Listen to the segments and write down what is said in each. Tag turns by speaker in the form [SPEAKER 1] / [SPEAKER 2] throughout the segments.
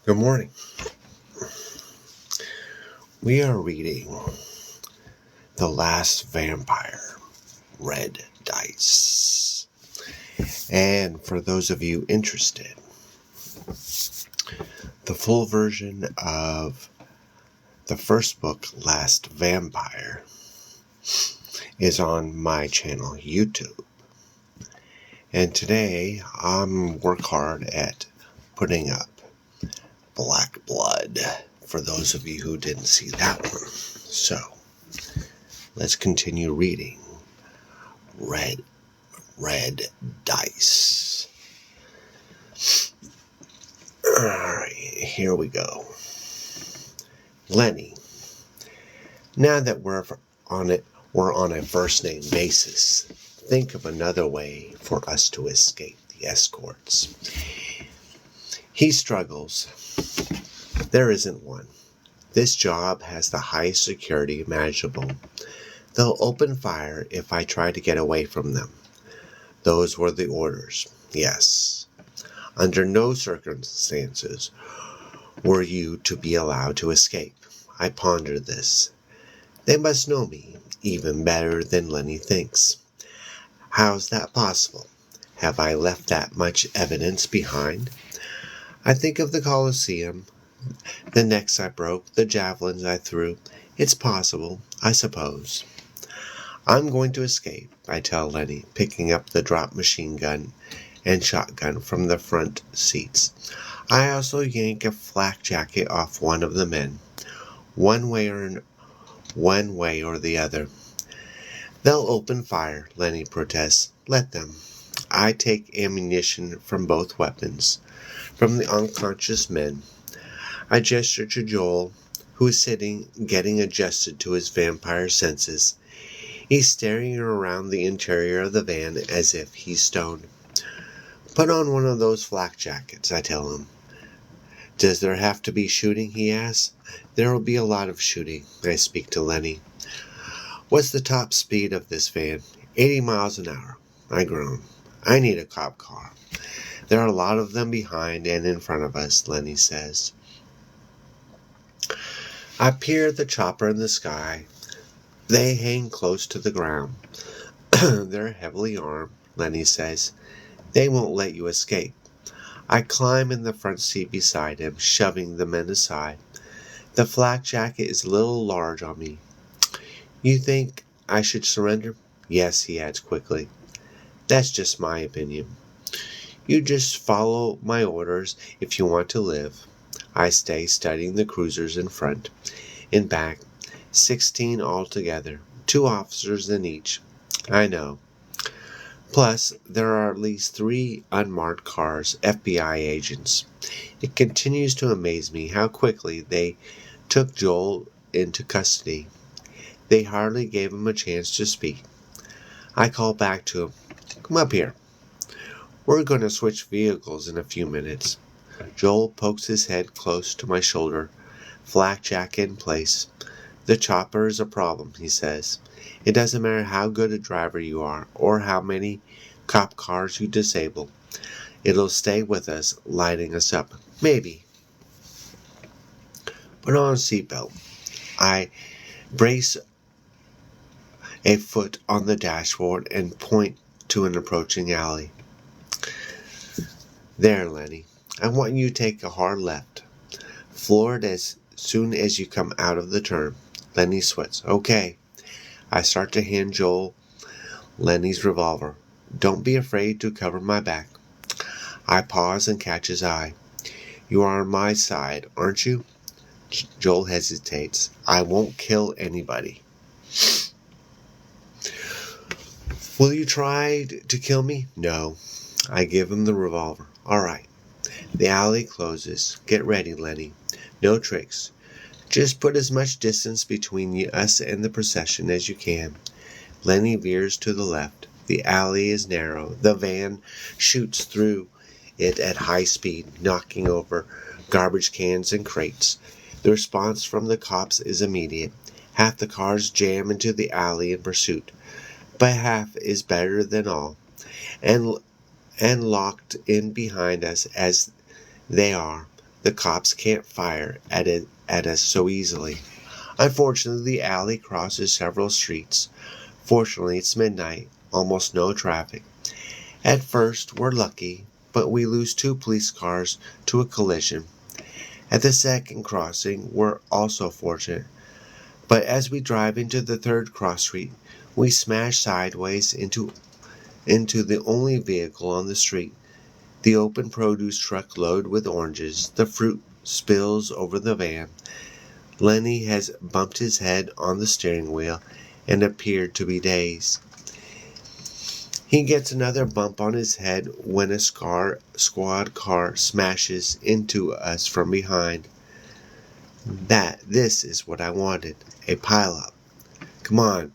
[SPEAKER 1] Good morning. We are reading The Last Vampire, Red Dice. And for those of you interested, the full version of the first book, Last Vampire, is on my channel, YouTube. And today, I'm work hard at putting up Black Blood, for those of you who didn't see that one. So, let's continue reading Red Dice. Alright, here we go. Lenny. Now that we're on a first name basis, think of another way for us to escape the escorts. He struggles. There isn't one. This job has the highest security imaginable. They'll open fire if I try to get away from them. Those were the orders. Yes. Under no circumstances were you to be allowed to escape. I pondered this. They must know me even better than Lenny thinks. How's that possible? Have I left that much evidence behind? I think of the Colosseum, the necks I broke, the javelins I threw. It's possible, I suppose. I'm going to escape, I tell Lenny, picking up the drop machine gun and shotgun from the front seats. I also yank a flak jacket off one of the men. One way or the other. They'll open fire, Lenny protests. Let them. I take ammunition from both weapons, from the unconscious men. I gesture to Joel, who is sitting, getting adjusted to his vampire senses. He's staring around the interior of the van as if he's stoned. Put on one of those flak jackets, I tell him. Does there have to be shooting, he asks. There will be a lot of shooting, I speak to Lenny. What's the top speed of this van? 80 miles an hour, I groan. I need a cop car. There are a lot of them behind and in front of us, Lenny says. I peer at the chopper in the sky. They hang close to the ground. They're heavily armed, Lenny says. They won't let you escape. I climb in the front seat beside him, shoving the men aside. The flak jacket is a little large on me. You think I should surrender? Yes, he adds quickly. That's just my opinion. You just follow my orders if you want to live. I stay studying the cruisers in front. In back, 16 altogether, 2 officers in each. I know. Plus, there are at least 3 unmarked cars, FBI agents. It continues to amaze me how quickly they took Joel into custody. They hardly gave him a chance to speak. I call back to him. Come up here. We're going to switch vehicles in a few minutes. Joel pokes his head close to my shoulder, flak jacket in place. The chopper is a problem, he says. It doesn't matter how good a driver you are or how many cop cars you disable. It'll stay with us, lighting us up. Maybe. Put on a seatbelt. I brace a foot on the dashboard and point to an approaching alley. There, Lenny. I want you to take a hard left. Floor it as soon as you come out of the turn. Lenny sweats. Okay. I start to hand Joel Lenny's revolver. Don't be afraid to cover my back. I pause and catch his eye. You are on my side, aren't you? Joel hesitates. I won't kill anybody. Will you try to kill me? No. I give him the revolver. All right. The alley closes. Get ready, Lenny. No tricks. Just put as much distance between us and the procession as you can. Lenny veers to the left. The alley is narrow. The van shoots through it at high speed, knocking over garbage cans and crates. The response from the cops is immediate. Half the cars jam into the alley in pursuit, but half is better than all. And locked in behind us as they are, The cops can't fire at us so easily. Unfortunately, the alley crosses several streets. Fortunately, it's midnight, almost no traffic. At first, we're lucky, but we lose 2 police cars to a collision. At the second crossing, we're also fortunate, but as we drive into the third cross street, we smash sideways into the only vehicle on the street. The open produce truck loaded with oranges. The fruit spills over the van. Lenny has bumped his head on the steering wheel and appeared to be dazed. He gets another bump on his head when a squad car smashes into us from behind. This is what I wanted, a pileup. Come on,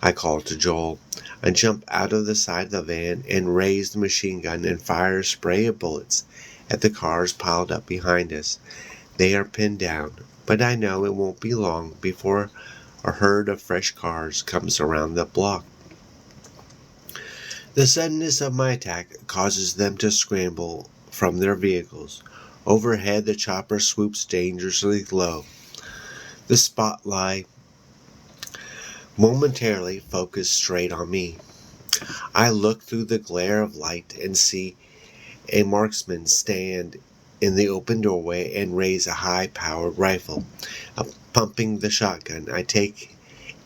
[SPEAKER 1] I call to Joel. I jump out of the side of the van and raise the machine gun and fire a spray of bullets at the cars piled up behind us. They are pinned down, but I know it won't be long before a herd of fresh cars comes around the block. The suddenness of my attack causes them to scramble from their vehicles. Overhead, the chopper swoops dangerously low. The spotlight momentarily focused straight on me. I look through the glare of light and see a marksman stand in the open doorway and raise a high-powered rifle. Pumping the shotgun, I take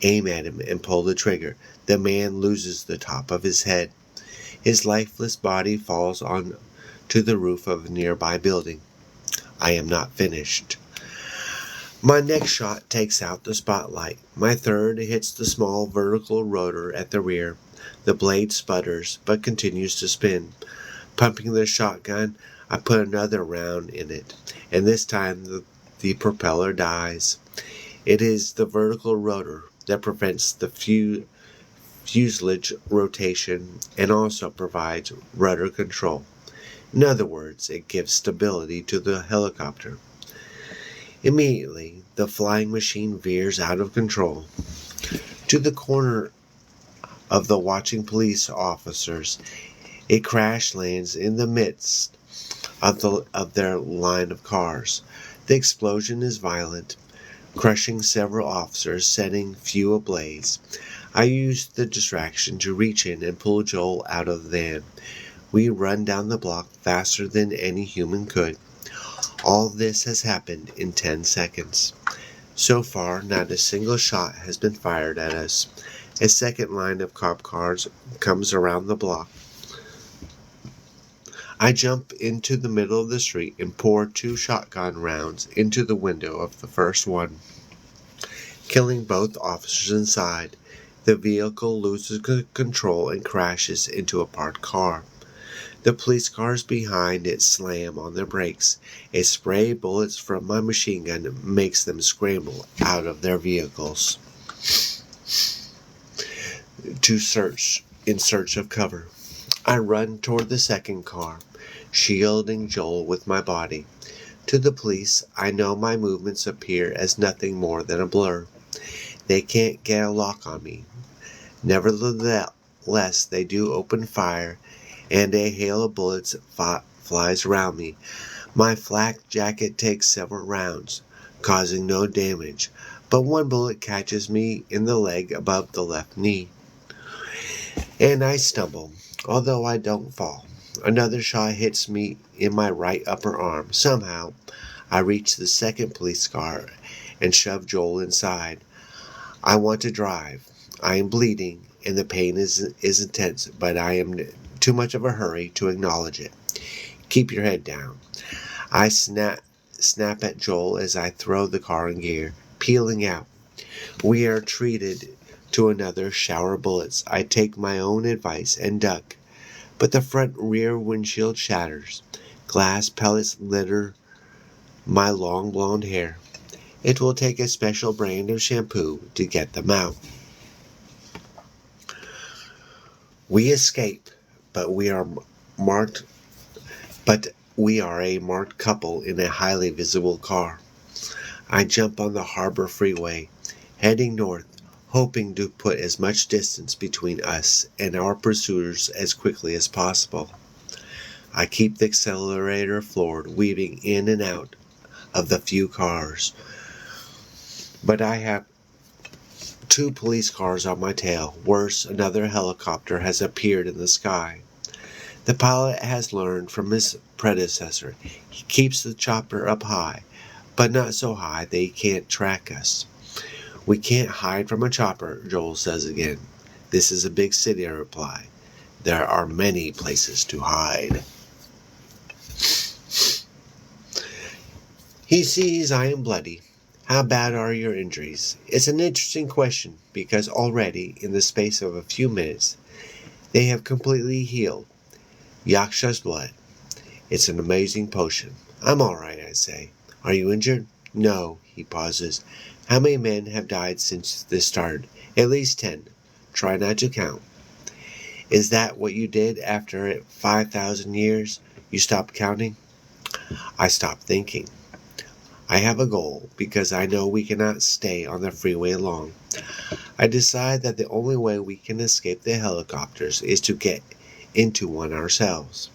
[SPEAKER 1] aim at him and pull the trigger. The man loses the top of his head. His lifeless body falls on to the roof of a nearby building. I am not finished. My next shot takes out the spotlight. My third hits the small vertical rotor at the rear. The blade sputters, but continues to spin. Pumping the shotgun, I put another round in it, and this time the propeller dies. It is the vertical rotor that prevents the fuselage rotation and also provides rudder control. In other words, it gives stability to the helicopter. Immediately, the flying machine veers out of control. To the corner of the watching police officers, it crash lands in the midst of their line of cars. The explosion is violent, crushing several officers, setting few ablaze. I used the distraction to reach in and pull Joel out of the van. We run down the block faster than any human could. All this has happened in 10 seconds. So far, not a single shot has been fired at us. A second line of cop cars comes around the block. I jump into the middle of the street and pour 2 shotgun rounds into the window of the first one, killing both officers inside. The vehicle loses control and crashes into a parked car. The police cars behind it slam on their brakes. A spray of bullets from my machine gun makes them scramble out of their vehicles in search of cover. I run toward the second car, shielding Joel with my body. To the police, I know my movements appear as nothing more than a blur. They can't get a lock on me. Nevertheless, they do open fire, and a hail of bullets flies around me. My flak jacket takes several rounds, causing no damage, but one bullet catches me in the leg above the left knee, and I stumble, although I don't fall. Another shot hits me in my right upper arm. Somehow, I reach the second police car and shove Joel inside. I want to drive. I am bleeding, and the pain is intense, but I am too much of a hurry to acknowledge it. Keep your head down. I snap at Joel as I throw the car in gear, peeling out. We are treated to another shower of bullets. I take my own advice and duck, but the front rear windshield shatters. Glass pellets litter my long blonde hair. It will take a special brand of shampoo to get them out. We escape, but we are a marked couple in a highly visible car. I jump on the harbor freeway, heading north, hoping to put as much distance between us and our pursuers as quickly as possible. I keep the accelerator floored, weaving in and out of the few cars. But I have 2 police cars on my tail. Worse, another helicopter has appeared in the sky. The pilot has learned from his predecessor. He keeps the chopper up high, but not so high that he can't track us. We can't hide from a chopper, Joel says again. This is a big city, I reply. There are many places to hide. He sees I am bloody. How bad are your injuries? It's an interesting question, because already, in the space of a few minutes, they have completely healed. Yaksha's blood. It's an amazing potion. I'm all right, I say. Are you injured? No, he pauses. How many men have died since this started? At least 10. Try not to count. Is that what you did after 5,000 years? You stopped counting? I stopped thinking. I have a goal, because I know we cannot stay on the freeway long. I decide that the only way we can escape the helicopters is to get into one ourselves.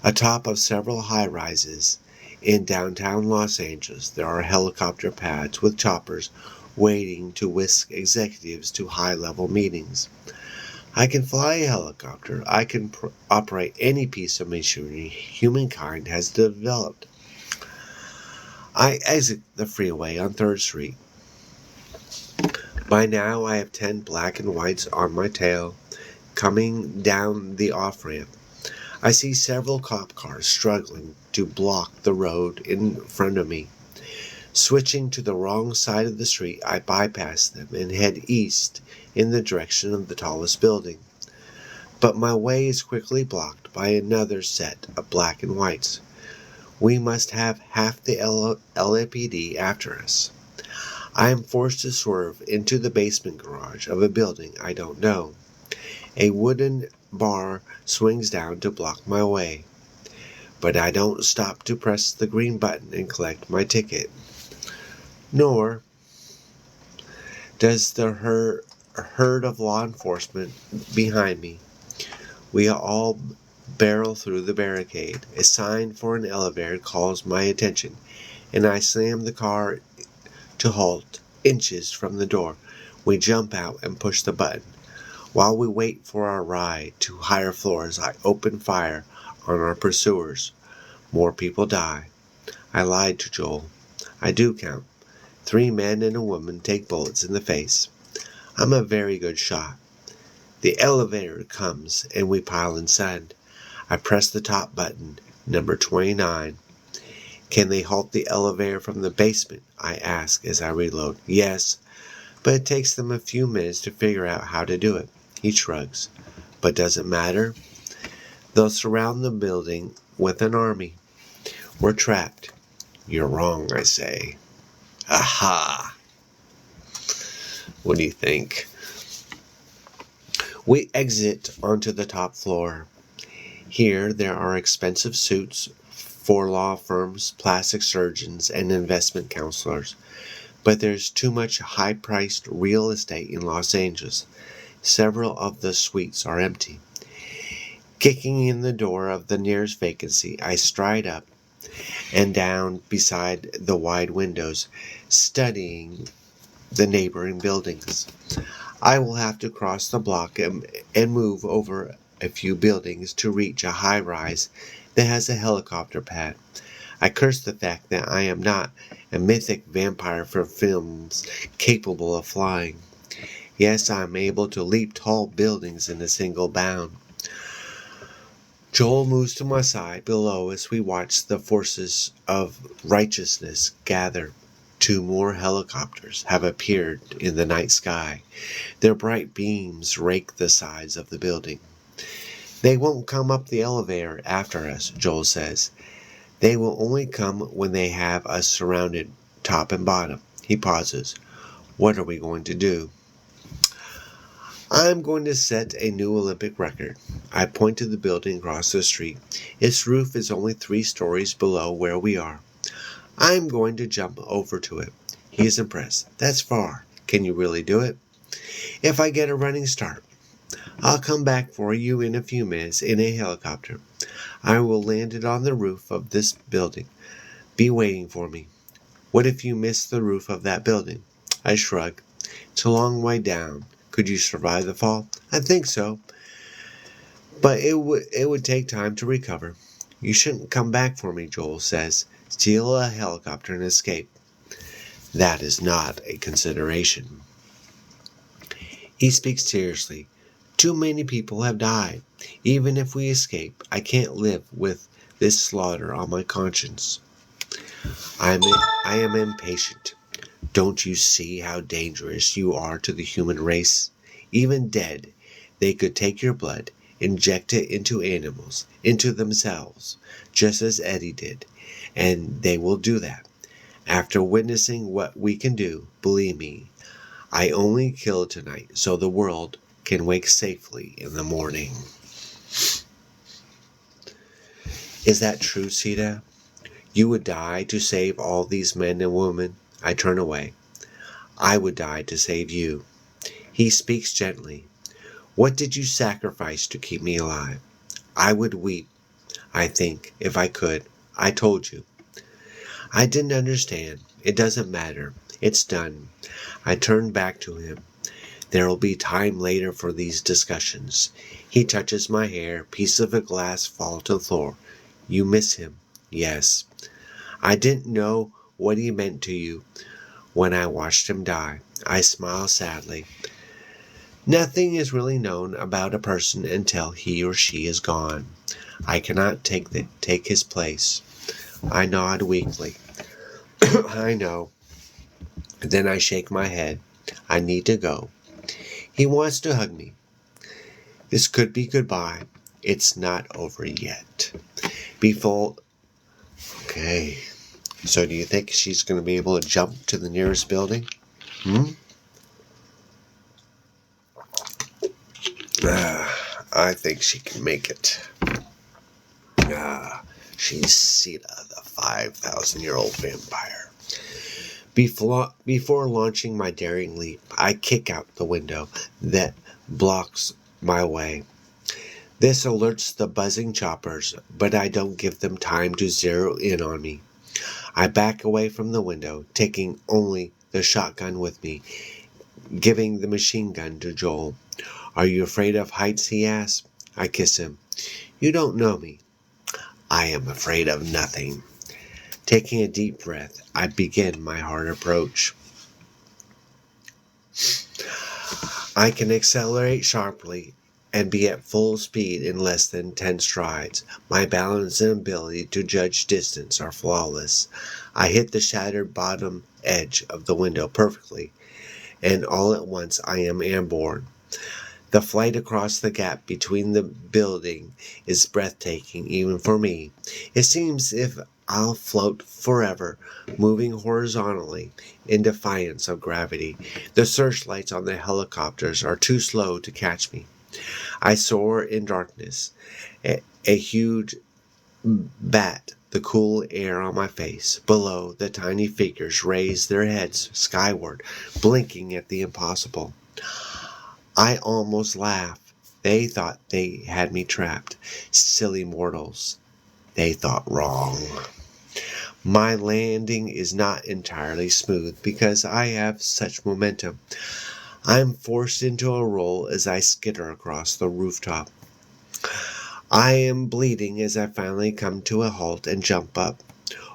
[SPEAKER 1] Atop of several high-rises in downtown Los Angeles, there are helicopter pads with choppers waiting to whisk executives to high-level meetings. I can fly a helicopter. I can operate any piece of machinery humankind has developed. I exit the freeway on 3rd Street. By now I have 10 black and whites on my tail, coming down the off-ramp. I see several cop cars struggling to block the road in front of me. Switching to the wrong side of the street, I bypass them and head east in the direction of the tallest building. But my way is quickly blocked by another set of black and whites. We must have half the LAPD after us. I am forced to swerve into the basement garage of a building I don't know. A wooden bar swings down to block my way. But I don't stop to press the green button and collect my ticket. Nor does the herd of law enforcement behind me. We all barrel through the barricade. A sign for an elevator calls my attention, and I slam the car to halt inches from the door. We jump out and push the button. While we wait for our ride to higher floors, I open fire on our pursuers. More people die. I lied to Joel. I do count. 3 men and a woman take bullets in the face. I'm a very good shot. The elevator comes and we pile inside. I press the top button, number 29. Can they halt the elevator from the basement? I ask as I reload. Yes, but it takes them a few minutes to figure out how to do it. He shrugs. But does it matter? They'll surround the building with an army. We're trapped. You're wrong, I say. Aha! What do you think? We exit onto the top floor. Here there are expensive suits for law firms, plastic surgeons, and investment counselors. But there's too much high-priced real estate in Los Angeles. Several of the suites are empty. Kicking in the door of the nearest vacancy, I stride up and down beside the wide windows, studying the neighboring buildings. I will have to cross the block and move over a few buildings to reach a high-rise that has a helicopter pad. I curse the fact that I am not a mythic vampire from films capable of flying. Yes, I am able to leap tall buildings in a single bound. Joel moves to my side below as we watch the forces of righteousness gather. 2 more helicopters have appeared in the night sky. Their bright beams rake the sides of the building. They won't come up the elevator after us, Joel says. They will only come when they have us surrounded, top and bottom. He pauses. What are we going to do? I'm going to set a new Olympic record. I point to the building across the street. Its roof is only 3 stories below where we are. I'm going to jump over to it. He is impressed. That's far. Can you really do it? If I get a running start. I'll come back for you in a few minutes in a helicopter. I will land it on the roof of this building. Be waiting for me. What if you miss the roof of that building? I shrug. It's a long way down. Could you survive the fall? I think so. But it would take time to recover. You shouldn't come back for me, Joel says. Steal a helicopter and escape. That is not a consideration. He speaks seriously. Too many people have died. Even if we escape, I can't live with this slaughter on my conscience. I am impatient. Don't you see how dangerous you are to the human race? Even dead, they could take your blood, inject it into animals, into themselves, just as Eddie did, and they will do that. After witnessing what we can do, believe me, I only killed tonight so the world can wake safely in the morning. Is that true, Sita? You would die to save all these men and women? I turn away. I would die to save you. He speaks gently. What did you sacrifice to keep me alive? I would weep, I think, if I could. I told you. I didn't understand. It doesn't matter. It's done. I turned back to him. There will be time later for these discussions. He touches my hair. Pieces of a glass fall to the floor. You miss him. Yes. I didn't know what he meant to you when I watched him die. I smile sadly. Nothing is really known about a person until he or she is gone. I cannot take his place. I nod weakly. I know. Then I shake my head. I need to go. He wants to hug me. This could be goodbye. It's not over yet. Okay. So do you think she's going to be able to jump to the nearest building? I think she can make it. She's Sita, the 5,000-year-old vampire. Before launching my daring leap, I kick out the window that blocks my way. This alerts the buzzing choppers, but I don't give them time to zero in on me. I back away from the window, taking only the shotgun with me, giving the machine gun to Joel. Are you afraid of heights? He asks. I kiss him. You don't know me. I am afraid of nothing. Taking a deep breath, I begin my hard approach. I can accelerate sharply and be at full speed in less than 10 strides. My balance and ability to judge distance are flawless. I hit the shattered bottom edge of the window perfectly, and all at once I am airborne. The flight across the gap between the building is breathtaking even for me. It seems as if I'll float forever, moving horizontally in defiance of gravity. The searchlights on the helicopters are too slow to catch me. I soar in darkness, a huge bat the cool air on my face. Below, the tiny figures raise their heads skyward, blinking at the impossible. I almost laugh. They thought they had me trapped. Silly mortals. They thought wrong. My landing is not entirely smooth because I have such momentum. I'm forced into a roll as I skitter across the rooftop. I am bleeding as I finally come to a halt and jump up.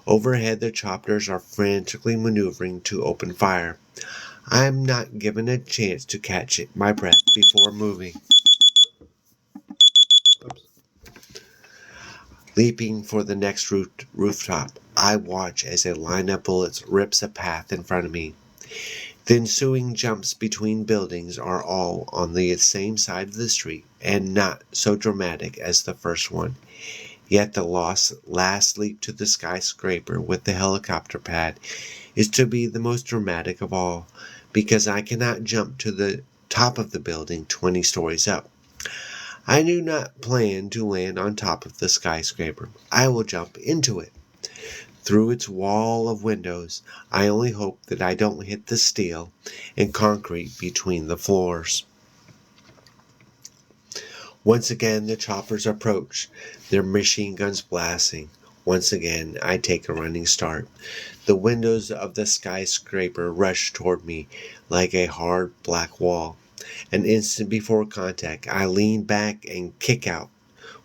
[SPEAKER 1] Overhead, the choppers are frantically maneuvering to open fire. I am not given a chance to catch my breath before moving. Leaping for the next rooftop, I watch as a line of bullets rips a path in front of me. The ensuing jumps between buildings are all on the same side of the street and not so dramatic as the first one. Yet the last leap to the skyscraper with the helicopter pad is to be the most dramatic of all, because I cannot jump to the top of the building 20 stories up. I do not plan to land on top of the skyscraper. I will jump into it. Through its wall of windows, I only hope that I don't hit the steel and concrete between the floors. Once again, the choppers approach, their machine guns blasting. Once again, I take a running start. The windows of the skyscraper rush toward me like a hard black wall. An instant before contact, I lean back and kick out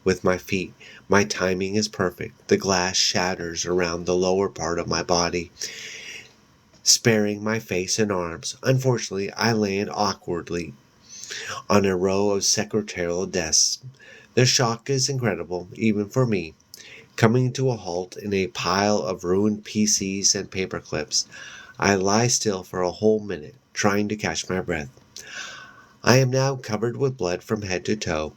[SPEAKER 1] with my feet. My timing is perfect. The glass shatters around the lower part of my body, sparing my face and arms. Unfortunately, I land awkwardly on a row of secretarial desks. The shock is incredible, even for me. Coming to a halt in a pile of ruined PCs and paperclips, I lie still for a whole minute, trying to catch my breath. I am now covered with blood from head to toe,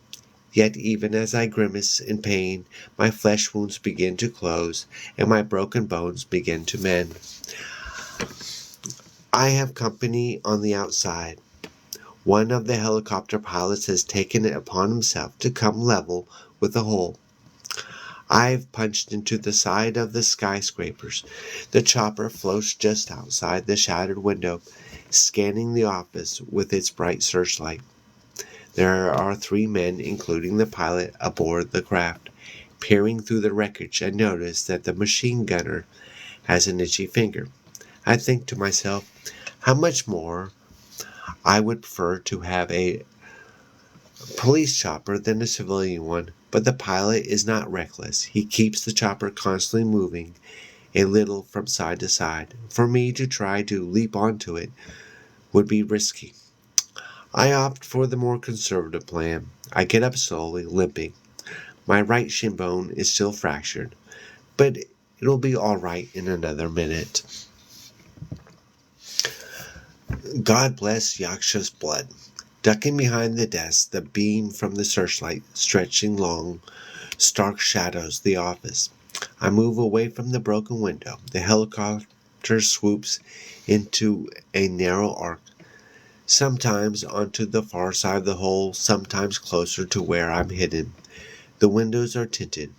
[SPEAKER 1] yet even as I grimace in pain, my flesh wounds begin to close, and my broken bones begin to mend. I have company on the outside. One of the helicopter pilots has taken it upon himself to come level with the hole. I've punched into the side of the skyscrapers. The chopper floats just outside the shattered window, scanning the office with its bright searchlight. There are 3 men, including the pilot, aboard the craft. Peering through the wreckage, I notice that the machine gunner has an itchy finger. I think to myself, how much more I would prefer to have a police chopper than a civilian one, but the pilot is not reckless. He keeps the chopper constantly moving a little from side to side. For me to try to leap onto it would be risky. I opt for the more conservative plan. I get up slowly, limping. My right shin bone is still fractured, but it'll be all right in another minute. God bless Yaksha's blood. Ducking behind the desk, the beam from the searchlight stretching long, stark shadows the office. I move away from the broken window. The helicopter swoops into a narrow arc, sometimes onto the far side of the hole, sometimes closer to where I'm hidden. The windows are tinted.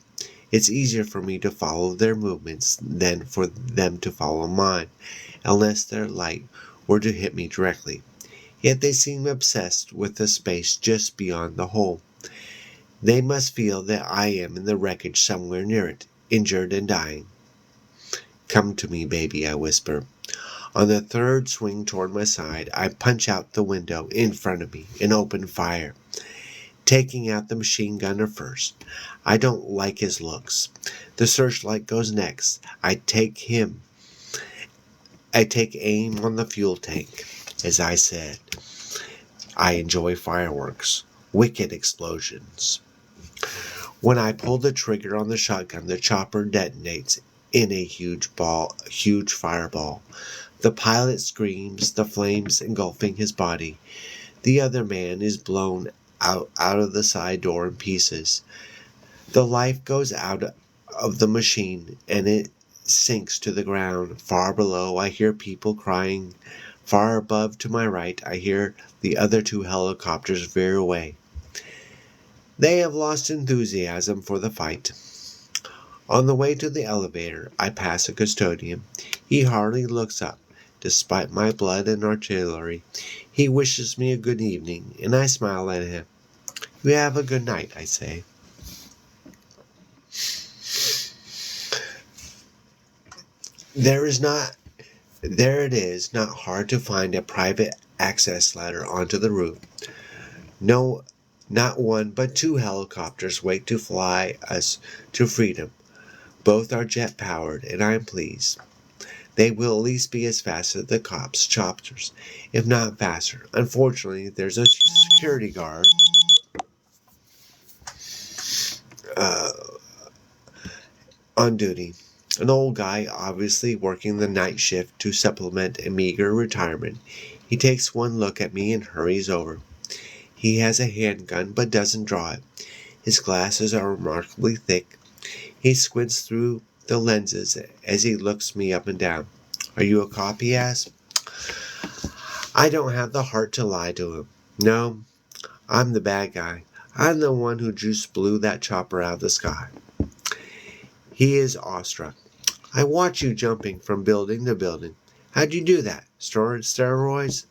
[SPEAKER 1] It's easier for me to follow their movements than for them to follow mine, unless their light were to hit me directly. Yet they seem obsessed with the space just beyond the hole. They must feel that I am in the wreckage somewhere near it, injured and dying. Come to me, baby, I whisper. On the third swing toward my side, I punch out the window in front of me and open fire, taking out the machine gunner first. I don't like his looks. The searchlight goes next. I take aim on the fuel tank. As I said, I enjoy fireworks, wicked explosions. When I pull the trigger on the shotgun, the chopper detonates in a huge fireball. The pilot screams, the flames engulfing his body. The other man is blown out of the side door in pieces. The life goes out of the machine, and it sinks to the ground. Far below, I hear people crying. Far above to my right, I hear the other 2 helicopters veer away. They have lost enthusiasm for the fight. On the way to the elevator, I pass a custodian. He hardly looks up, despite my blood and artillery. He wishes me a good evening, and I smile at him. You have a good night, I say. There it is, not hard to find a private access ladder onto the roof. No, not 1 but 2 helicopters wait to fly us to freedom. Both are jet-powered, and I am pleased. They will at least be as fast as the cops' choppers, if not faster. Unfortunately, there's a security guard on duty. An old guy, obviously working the night shift to supplement a meager retirement. He takes one look at me and hurries over. He has a handgun but doesn't draw it. His glasses are remarkably thick. He squints through the lenses as he looks me up and down. Are you a cop? He asks. I don't have the heart to lie to him. No, I'm the bad guy. I'm the one who just blew that chopper out of the sky. He is awestruck. I watch you jumping from building to building. How'd you do that? Steroids?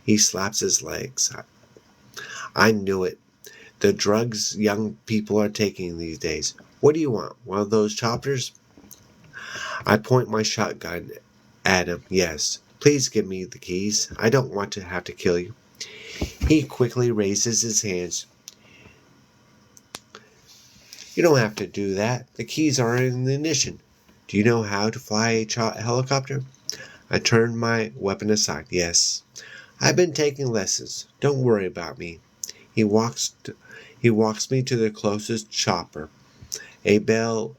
[SPEAKER 1] He slaps his legs. I knew it. the drugs young people are taking these days. What do you want? One of those choppers? I point my shotgun at him. Yes. Please give me the keys. I don't want to have to kill you. He quickly raises his hands. You don't have to do that. The keys are in the ignition. Do you know how to fly a helicopter? I turn my weapon aside. Yes. I've been taking lessons. Don't worry about me. He walks me to the closest chopper. A Bell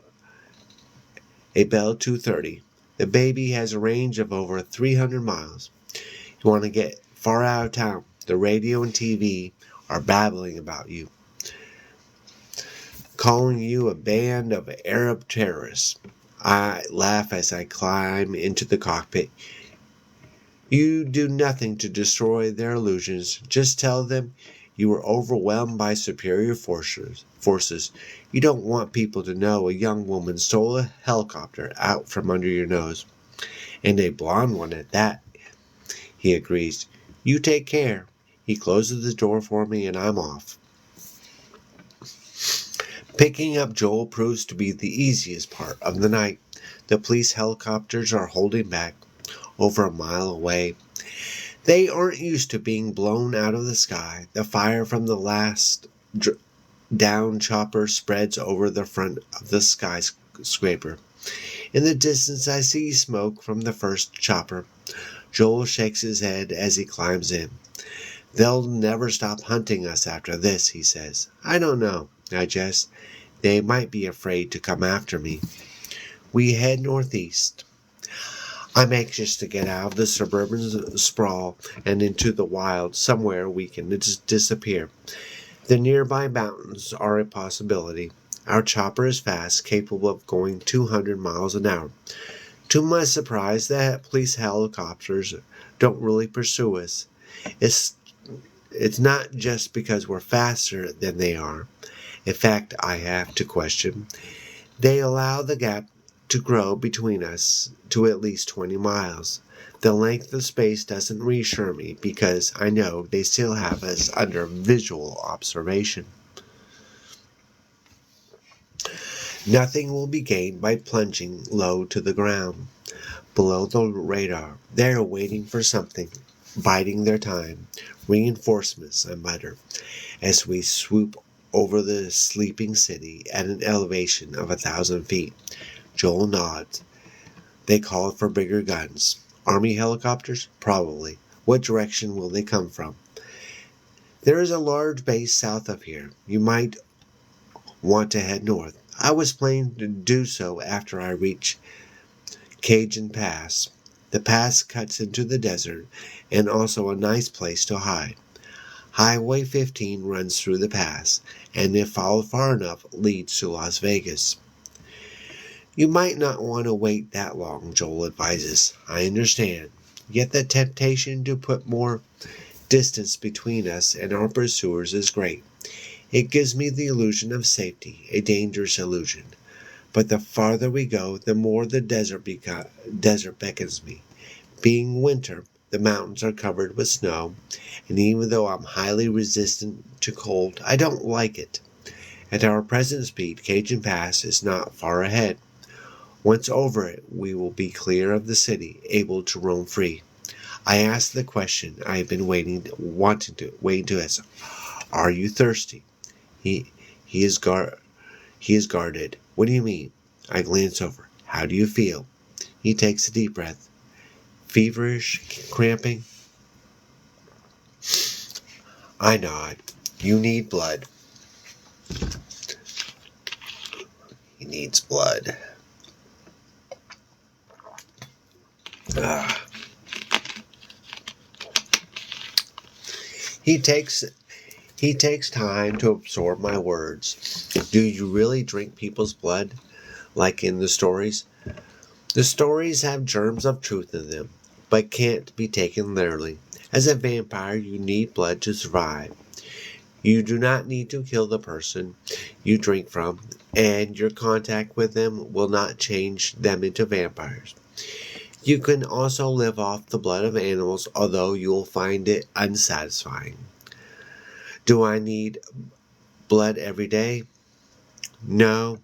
[SPEAKER 1] 230. The baby has a range of over 300 miles. You want to get far out of town. The radio and TV are babbling about you, calling you a band of Arab terrorists. I laugh as I climb into the cockpit. You do nothing to destroy their illusions. Just tell them you were overwhelmed by superior forces. You don't want people to know a young woman stole a helicopter out from under your nose. And a blonde one at that, he agrees. You take care. He closes the door for me and I'm off. Picking up Joel proves to be the easiest part of the night. The police helicopters are holding back over a mile away. They aren't used to being blown out of the sky. The fire from the last down chopper spreads over the front of the skyscraper. In the distance, I see smoke from the first chopper. Joel shakes his head as he climbs in. They'll never stop hunting us after this, he says. I don't know, I jest. They might be afraid to come after me. We head northeast. I'm anxious to get out of the suburban sprawl and into the wild, somewhere we can disappear. The nearby mountains are a possibility. Our chopper is fast, capable of going 200 miles an hour. To my surprise, the police helicopters don't really pursue us. It's not just because we're faster than they are. In fact, I have to question. They allow the gap to grow between us to at least 20 miles. The length of space doesn't reassure me because I know they still have us under visual observation. Nothing will be gained by plunging low to the ground. Below the radar, they are waiting for something, biding their time. Reinforcements, I mutter, as we swoop over the sleeping city at an elevation of 1,000 feet. Joel nods. They called for bigger guns. Army helicopters? Probably. What direction will they come from? There is a large base south of here. You might want to head north. I was planning to do so after I reach Cajun Pass. The pass cuts into the desert and also a nice place to hide. Highway 15 runs through the pass, and if followed far enough, leads to Las Vegas. You might not want to wait that long, Joel advises. I understand. Yet the temptation to put more distance between us and our pursuers is great. It gives me the illusion of safety, a dangerous illusion. But the farther we go, the more the desert beckons me. Being winter, the mountains are covered with snow, and even though I'm highly resistant to cold, I don't like it. At our present speed, Cajun Pass is not far ahead. Once over it, we will be clear of the city, able to roam free. I ask the question I have been waiting to ask. Are you thirsty? He is guarded. What do you mean? I glance over. How do you feel? He takes a deep breath. Feverish, cramping. I nod. You need blood. He needs blood. He takes time to absorb my words. Do you really drink people's blood, like in the stories? The stories have germs of truth in them, but can't be taken literally. As a vampire, you need blood to survive. You do not need to kill the person you drink from, and your contact with them will not change them into vampires. You can also live off the blood of animals, although you will find it unsatisfying. Do I need blood every day? No,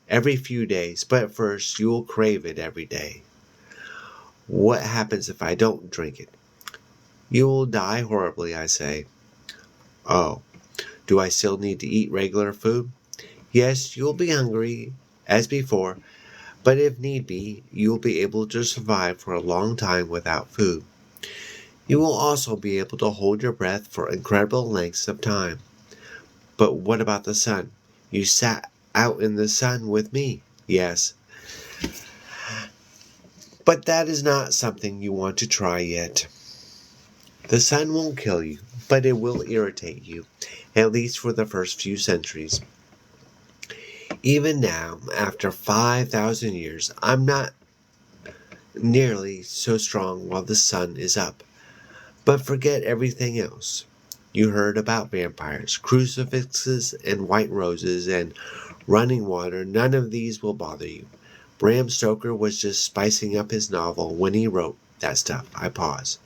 [SPEAKER 1] every few days, but first you will crave it every day. What happens if I don't drink it? You will die horribly, I say. Oh, do I still need to eat regular food? Yes, you will be hungry, as before, but if need be, you will be able to survive for a long time without food. You will also be able to hold your breath for incredible lengths of time. But what about the sun? You sat out in the sun with me. Yes, but that is not something you want to try yet. The sun won't kill you, but it will irritate you, at least for the first few centuries. Even now, after 5,000 years, I'm not nearly so strong while the sun is up. But forget everything else. You heard about vampires, crucifixes, and white roses, and running water. None of these will bother you. Bram Stoker was just spicing up his novel when he wrote that stuff. I pause.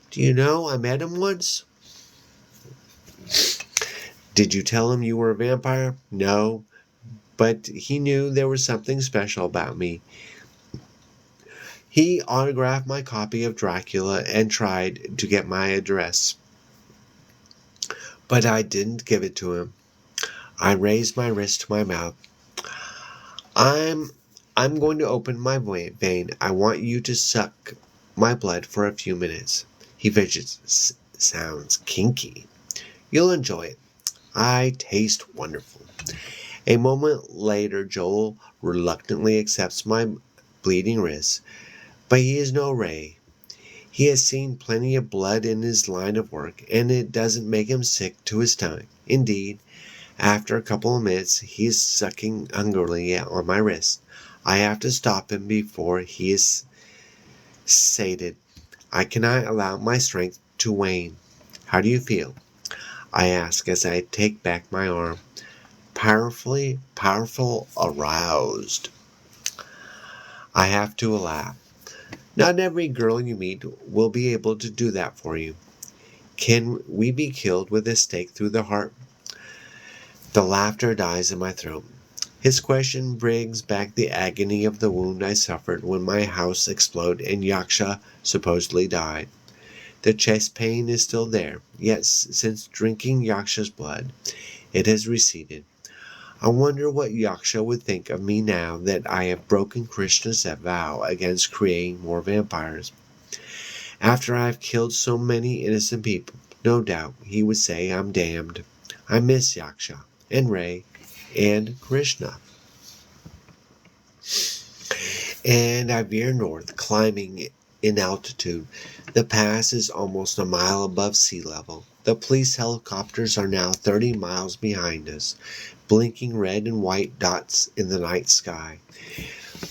[SPEAKER 1] Do you know I met him once? Did you tell him you were a vampire? No, but he knew there was something special about me. He autographed my copy of Dracula and tried to get my address. But I didn't give it to him. I raised my wrist to my mouth. I'm going to open my vein. I want you to suck my blood for a few minutes. He fidgets. Sounds kinky. You'll enjoy it. I taste wonderful. A moment later, Joel reluctantly accepts my bleeding wrist, but he is no Ray. He has seen plenty of blood in his line of work, and it doesn't make him sick to his stomach. Indeed, after a couple of minutes, he is sucking hungrily on my wrist. I have to stop him before he is sated. I cannot allow my strength to wane. How do you feel? I ask as I take back my arm. Powerful, aroused. I have to laugh. Not every girl you meet will be able to do that for you. Can we be killed with a stake through the heart? The laughter dies in my throat. His question brings back the agony of the wound I suffered when my house exploded and Yaksha supposedly died. The chest pain is still there, yet since drinking Yaksha's blood, it has receded. I wonder what Yaksha would think of me now that I have broken Krishna's vow against creating more vampires. After I have killed so many innocent people, no doubt he would say I'm damned. I miss Yaksha, and Ray, and Krishna. And I veer north, climbing in altitude. The pass is almost a mile above sea level. The police helicopters are now 30 miles behind us, blinking red and white dots in the night sky.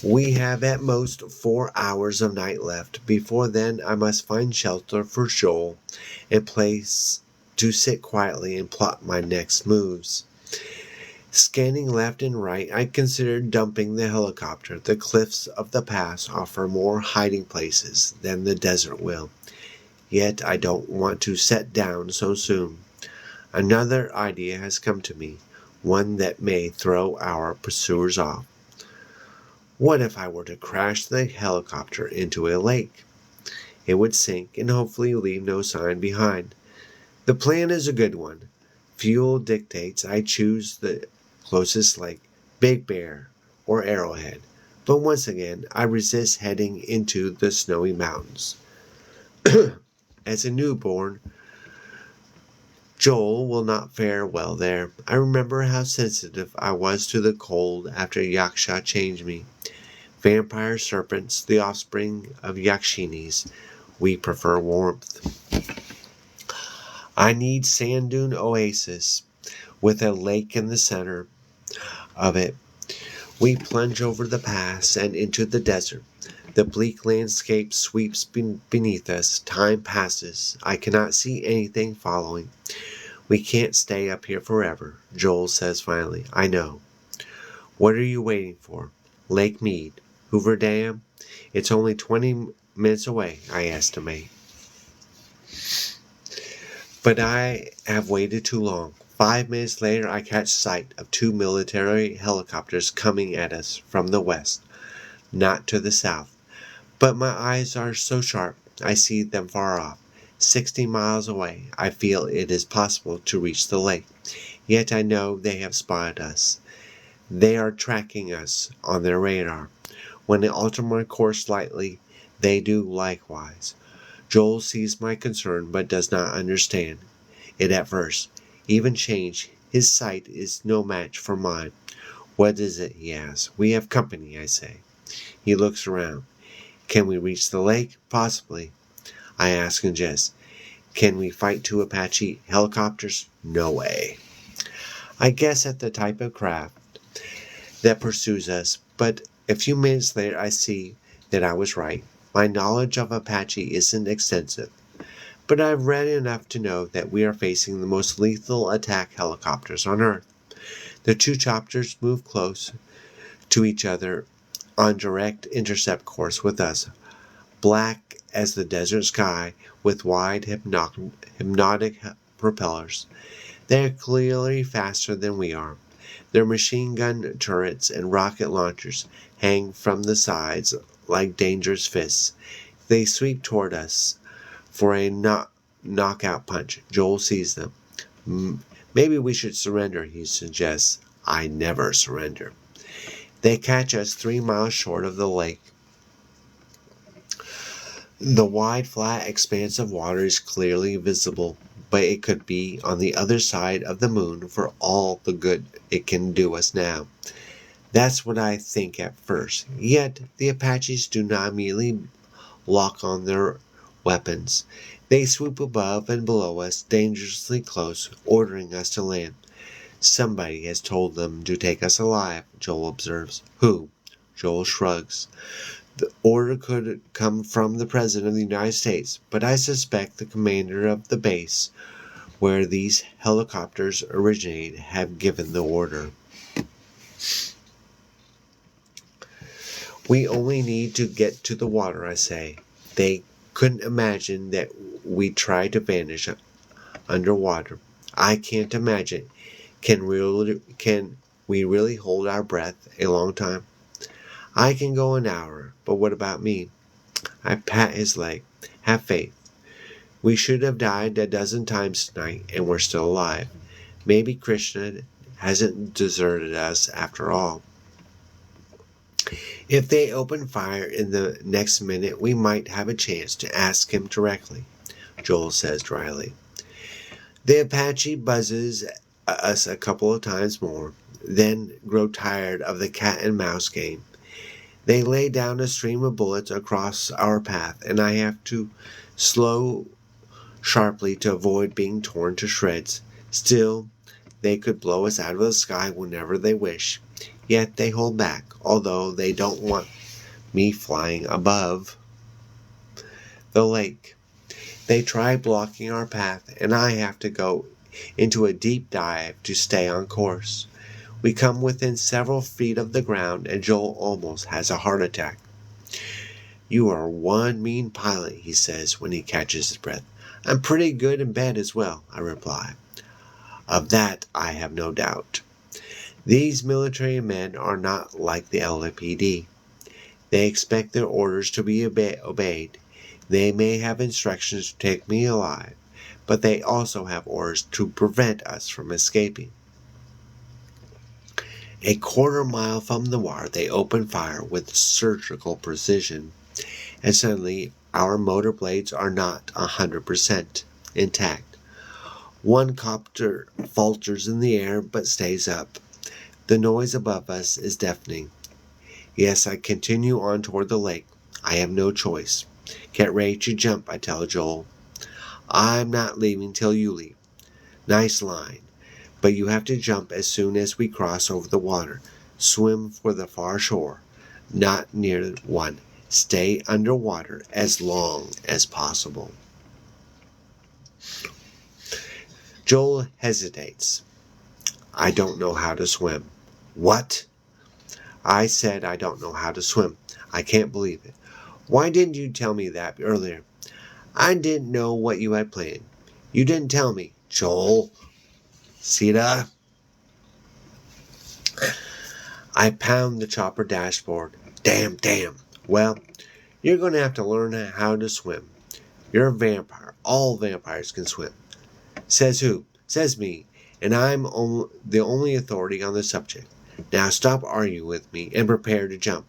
[SPEAKER 1] We have at most 4 hours of night left. Before then, I must find shelter for Joel, a place to sit quietly and plot my next moves. Scanning left and right, I considered dumping the helicopter. The cliffs of the pass offer more hiding places than the desert will. Yet I don't want to set down so soon. Another idea has come to me, one that may throw our pursuers off. What if I were to crash the helicopter into a lake? It would sink and hopefully leave no sign behind. The plan is a good one. Fuel dictates I choose the closest lake, Big Bear or Arrowhead. But once again, I resist heading into the snowy mountains. As a newborn, Joel will not fare well there. I remember how sensitive I was to the cold after Yaksha changed me. Vampire serpents, the offspring of Yakshinis, we prefer warmth. I need sand dune oasis with a lake in the center of it. We plunge over the pass and into the desert. The bleak landscape sweeps beneath us. Time passes. I cannot see anything following. We can't stay up here forever, Joel says finally. I know. What are you waiting for? Lake Mead. Hoover Dam? It's only 20 minutes away, I estimate. But I have waited too long. 5 minutes later, I catch sight of 2 military helicopters coming at us from the west, not to the south. But my eyes are so sharp, I see them far off. 60 miles away, I feel it is possible to reach the lake. Yet I know they have spotted us. They are tracking us on their radar. When I alter my course slightly, they do likewise. Joel sees my concern but does not understand it at first. Even change, his sight is no match for mine. What is it? He asks. We have company, I say. He looks around. Can we reach the lake? Possibly. I ask in jest. Can we fight 2 Apache helicopters? No way. I guess at the type of craft that pursues us, but a few minutes later I see that I was right. My knowledge of Apache isn't extensive, but I've read enough to know that we are facing the most lethal attack helicopters on Earth. The 2 chopters move close to each other on direct intercept course with us, black as the desert sky with wide hypnotic propellers. They are clearly faster than we are. Their machine gun turrets and rocket launchers hang from the sides like dangerous fists. They sweep toward us for a knockout punch. Joel sees them. Maybe we should surrender, he suggests. I never surrender. They catch us 3 miles short of the lake. The wide, flat expanse of water is clearly visible, but it could be on the other side of the moon for all the good it can do us now. That's what I think at first. Yet the Apaches do not immediately lock on their weapons. They swoop above and below us, dangerously close, ordering us to land. Somebody has told them to take us alive, Joel observes. Who? Joel shrugs. The order could come from the President of the United States, but I suspect the commander of the base where these helicopters originate have given the order. We only need to get to the water, I say. They couldn't imagine that we try to vanish underwater. I can't imagine. Can we really hold our breath a long time? I can go an hour, but what about me? I pat his leg. Have faith. We should have died a dozen times tonight, and we're still alive. Maybe Krishna hasn't deserted us after all. If they open fire in the next minute, we might have a chance to ask him directly, Joel says dryly. The Apache buzzes us a couple of times more, then grow tired of the cat and mouse game. They lay down a stream of bullets across our path, and I have to slow sharply to avoid being torn to shreds. Still, they could blow us out of the sky whenever they wish. Yet they hold back, although they don't want me flying above the lake. They try blocking our path, and I have to go into a deep dive to stay on course. We come within several feet of the ground, and Joel almost has a heart attack. You are one mean pilot, he says when he catches his breath. I'm pretty good in bed as well, I reply. Of that I have no doubt. These military men are not like the LAPD. They expect their orders to be obeyed. They may have instructions to take me alive, but they also have orders to prevent us from escaping. A quarter-mile from the water, they open fire with surgical precision, and suddenly our motor blades are not 100% intact. One copter falters in the air but stays up. The noise above us is deafening. Yes, I continue on toward the lake. I have no choice. Get ready to jump, I tell Joel. I'm not leaving till you leave. Nice line. But you have to jump as soon as we cross over the water. Swim for the far shore, not near one. Stay underwater as long as possible. Joel hesitates. I don't know how to swim. What? I said I don't know how to swim. I can't believe it. Why didn't you tell me that earlier? I didn't know what you had planned. You didn't tell me, Joel. Sita. I pound the chopper dashboard. Damn. Well, you're going to have to learn how to swim. You're a vampire. All vampires can swim. Says who? Says me. And I'm the only authority on the subject. Now stop arguing with me and prepare to jump.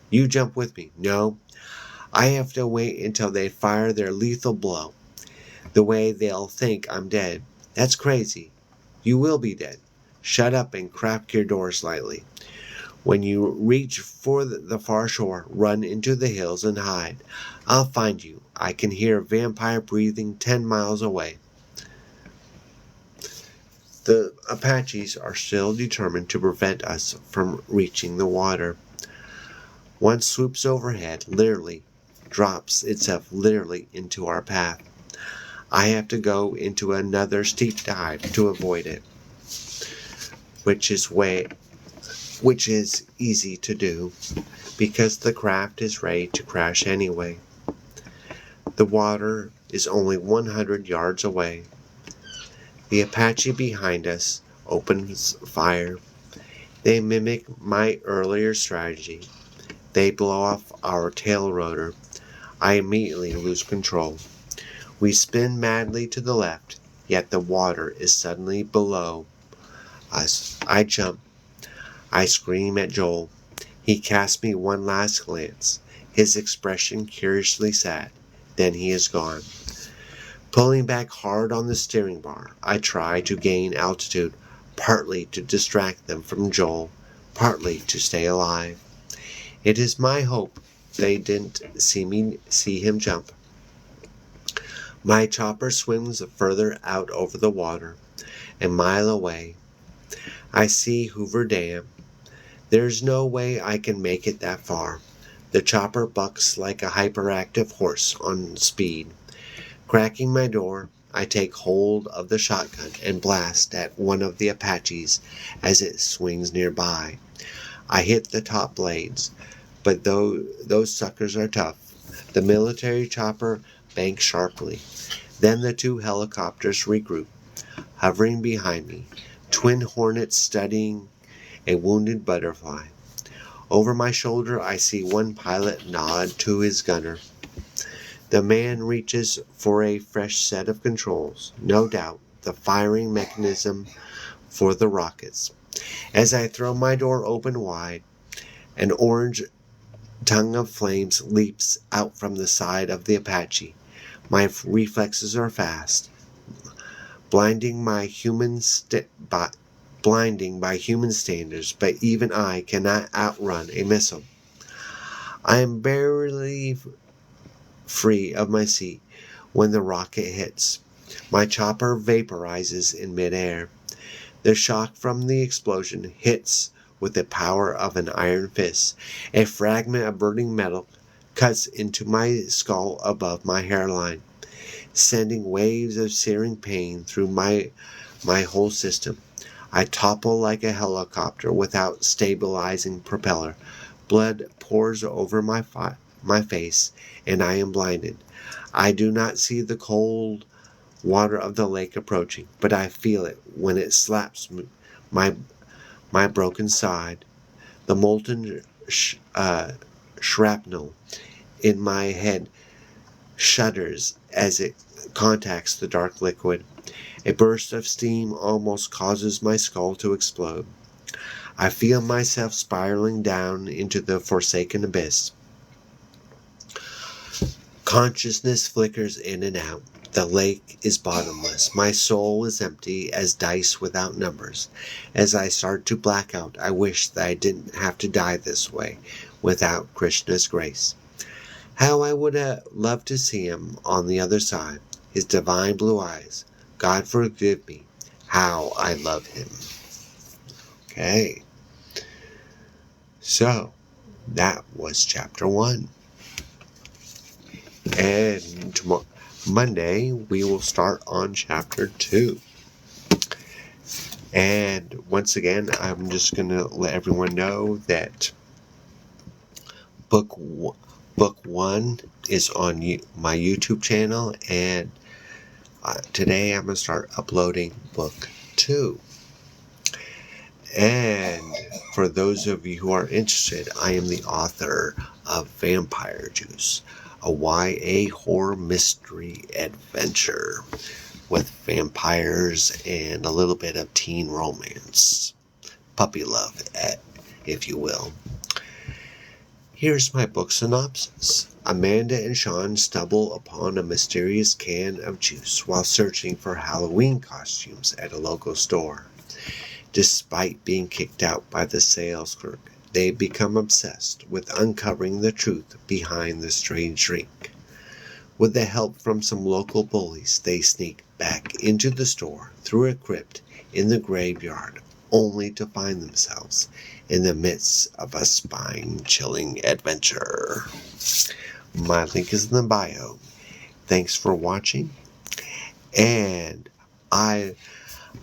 [SPEAKER 1] You jump with me. No. I have to wait until they fire their lethal blow. The way they'll think I'm dead. That's crazy. You will be dead. Shut up and crack your door slightly. When you reach for the far shore, run into the hills and hide. I'll find you. I can hear a vampire breathing 10 miles away. The Apaches are still determined to prevent us from reaching the water. One swoops overhead, drops itself literally into our path. I have to go into another steep dive to avoid it, which is easy to do because the craft is ready to crash anyway. The water is only 100 yards away. The Apache behind us opens fire. They mimic my earlier strategy. They blow off our tail rotor. I immediately lose control. We spin madly to the left, yet the water is suddenly below us. I jump. I scream at Joel. He casts me one last glance, his expression curiously sad. Then he is gone. Pulling back hard on the steering bar, I try to gain altitude, partly to distract them from Joel, partly to stay alive. It is my hope they didn't see him jump. My chopper swims further out over the water. A mile away, I see Hoover Dam. There's no way I can make it that far. The chopper bucks like a hyperactive horse on speed. Cracking my door, I take hold of the shotgun and blast at one of the Apaches as it swings nearby. I hit the top blades, but those suckers are tough. The military chopper banks sharply. Then the two helicopters regroup, hovering behind me, twin hornets studying a wounded butterfly. Over my shoulder, I see one pilot nod to his gunner. The man reaches for a fresh set of controls, no doubt the firing mechanism for the rockets. As I throw my door open wide, an orange tongue of flames leaps out from the side of the Apache. My reflexes are fast, blinding by human standards, but even I cannot outrun a missile. I am barely free of my seat when the rocket hits. My chopper vaporizes in midair. The shock from the explosion hits with the power of an iron fist. A fragment of burning metal cuts into my skull above my hairline, sending waves of searing pain through my whole system. I topple like a helicopter without stabilizing propeller. Blood pours over my face, and I am blinded. I do not see the cold water of the lake approaching, but I feel it when it slaps my broken side. The molten shrapnel in my head shudders as it contacts the dark liquid. A burst of steam almost causes my skull to explode. I feel myself spiraling down into the forsaken abyss. Consciousness flickers in and out. The lake is bottomless. My soul is empty as dice without numbers. As I start to black out, I wish that I didn't have to die this way, without Krishna's grace. How I would have loved to see him on the other side, his divine blue eyes. God forgive me, how I love him. Okay. So, that was chapter 1. And Monday, we will start on chapter 2. And once again, I'm just going to let everyone know that book 1 is on my YouTube channel, and today I'm going to start uploading book too. And for those of you who are interested, I am the author of Vampire Juice, a YA horror mystery adventure with vampires and a little bit of teen romance. Puppy love, if you will. Here's my book synopsis. Amanda and Sean stumble upon a mysterious can of juice while searching for Halloween costumes at a local store. Despite being kicked out by the sales clerk, they become obsessed with uncovering the truth behind the strange drink. With the help from some local bullies, they sneak back into the store through a crypt in the graveyard, only to find themselves in the midst of a spine-chilling adventure. My link is in the bio. Thanks for watching, and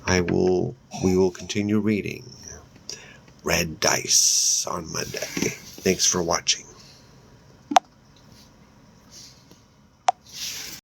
[SPEAKER 1] we will continue reading Red Dice on Monday. Thanks for watching.